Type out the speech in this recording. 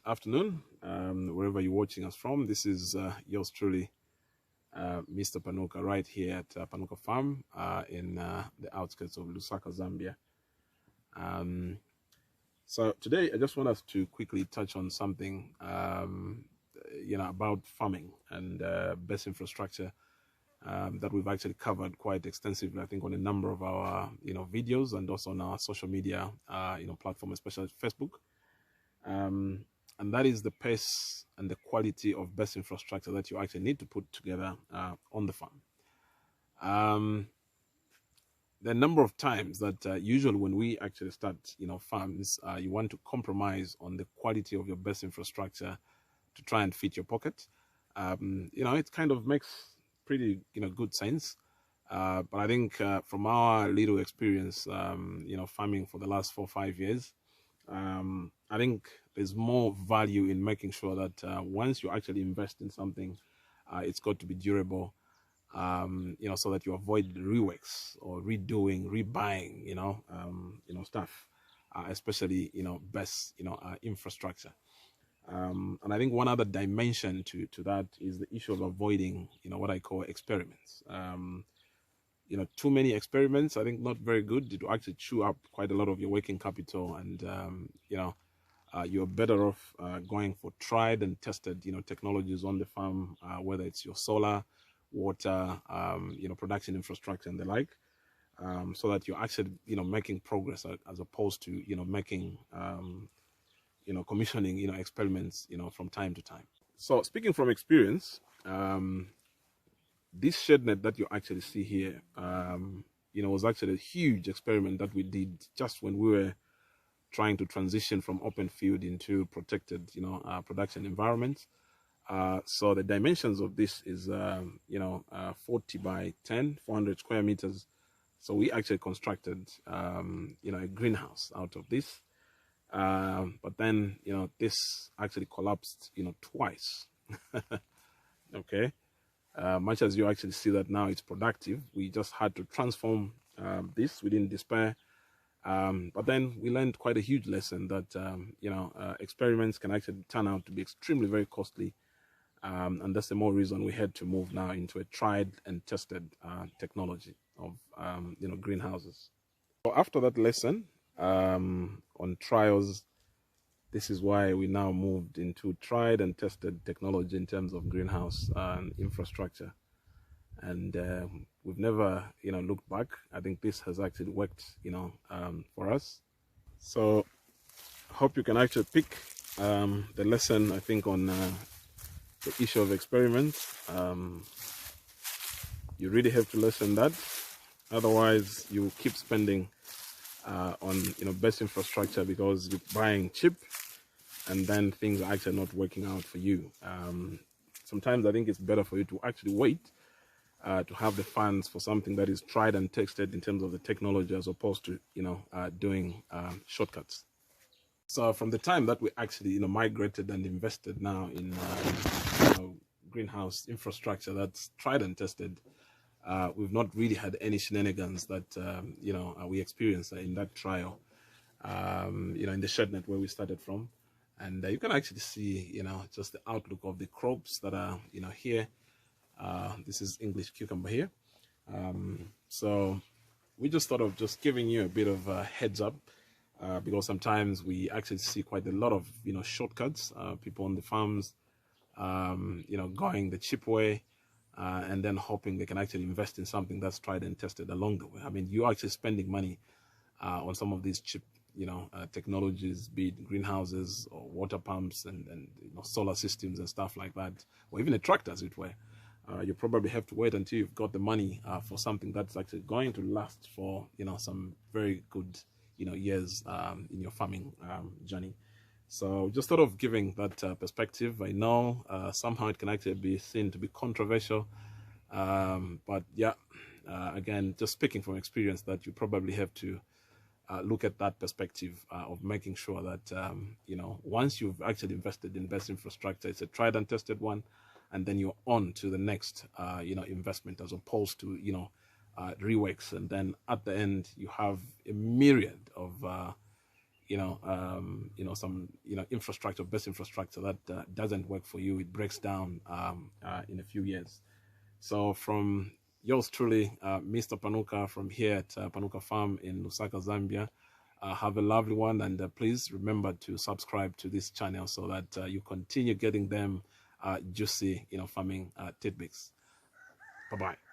afternoon, wherever you're watching us from. This is yours truly, Mr. Panuka, right here at Panuka Farm in the outskirts of Lusaka, Zambia. So today, I just want us to quickly touch on something, about farming and best infrastructure that we've actually covered quite extensively, I think, on a number of our, videos and also on our social media, platform, especially Facebook. And that is the pace and the quality of best infrastructure that you actually need to put together on the farm. There are a number of times that usually when we actually start, farms, you want to compromise on the quality of your best infrastructure to try and fit your pocket. It kind of makes pretty, good sense. But I think from our little experience, farming for the last 4 or 5 years, I think there's more value in making sure that once you actually invest in something, it's got to be durable, so that you avoid reworks or redoing, rebuying, stuff, especially, best, infrastructure. And I think one other dimension to that is the issue of avoiding, what I call experiments. Too many experiments, I think, not very good. It will actually chew up quite a lot of your working capital, and you're better off going for tried and tested, technologies on the farm, whether it's your solar, water, production infrastructure and the like, so that you're actually, making progress as opposed to, making, commissioning, experiments, from time to time. So speaking from experience, this shade net that you actually see here, was actually a huge experiment that we did just when we were trying to transition from open field into protected, production environments. So the dimensions of this is, 40 by 10, 400 square meters. So we actually constructed, a greenhouse out of this. But then, this actually collapsed, twice. Okay. Much as you actually see that now it's productive, we just had to transform this. We didn't despair. But then we learned quite a huge lesson that, experiments can actually turn out to be extremely very costly. And that's the more reason we had to move now into a tried and tested technology of, greenhouses. So after that lesson on trials, this is why we now moved into tried and tested technology in terms of greenhouse infrastructure. And we've never, looked back. I think this has actually worked, for us. So I hope you can actually pick the lesson, I think, on the issue of experiments. You really have to lessen that. Otherwise, you keep spending on, best infrastructure because you're buying cheap, and then things are actually not working out for you. Sometimes I think it's better for you to actually wait to have the funds for something that is tried and tested in terms of the technology, as opposed to, doing shortcuts. So from the time that we actually, migrated and invested now in, greenhouse infrastructure that's tried and tested, we've not really had any shenanigans that, we experienced in that trial, in the shed net where we started from. And you can actually see, just the outlook of the crops that are, here. This is English cucumber here. So we just thought of just giving you a bit of a heads up, because sometimes we actually see quite a lot of, shortcuts, people on the farms, going the cheap way, and then hoping they can actually invest in something that's tried and tested along the way. I mean, you're actually spending money on some of these cheap, technologies, be it greenhouses or water pumps and solar systems and stuff like that, or even a tractor, as it were. You probably have to wait until you've got the money for something that's actually going to last for, some very good, years in your farming journey. So just sort of giving that perspective. I know somehow it can actually be seen to be controversial, but yeah, again, just speaking from experience, that you probably have to look at that perspective of making sure that, once you've actually invested in best infrastructure, it's a tried and tested one, and then you're on to the next, investment, as opposed to, reworks. And then at the end, you have a myriad of, some infrastructure, best infrastructure that doesn't work for you, it breaks down in a few years. So from yours truly, Mr. Panuka, from here at Panuka Farm in Lusaka, Zambia. Have a lovely one, and please remember to subscribe to this channel so that you continue getting them juicy farming tidbits. Bye bye.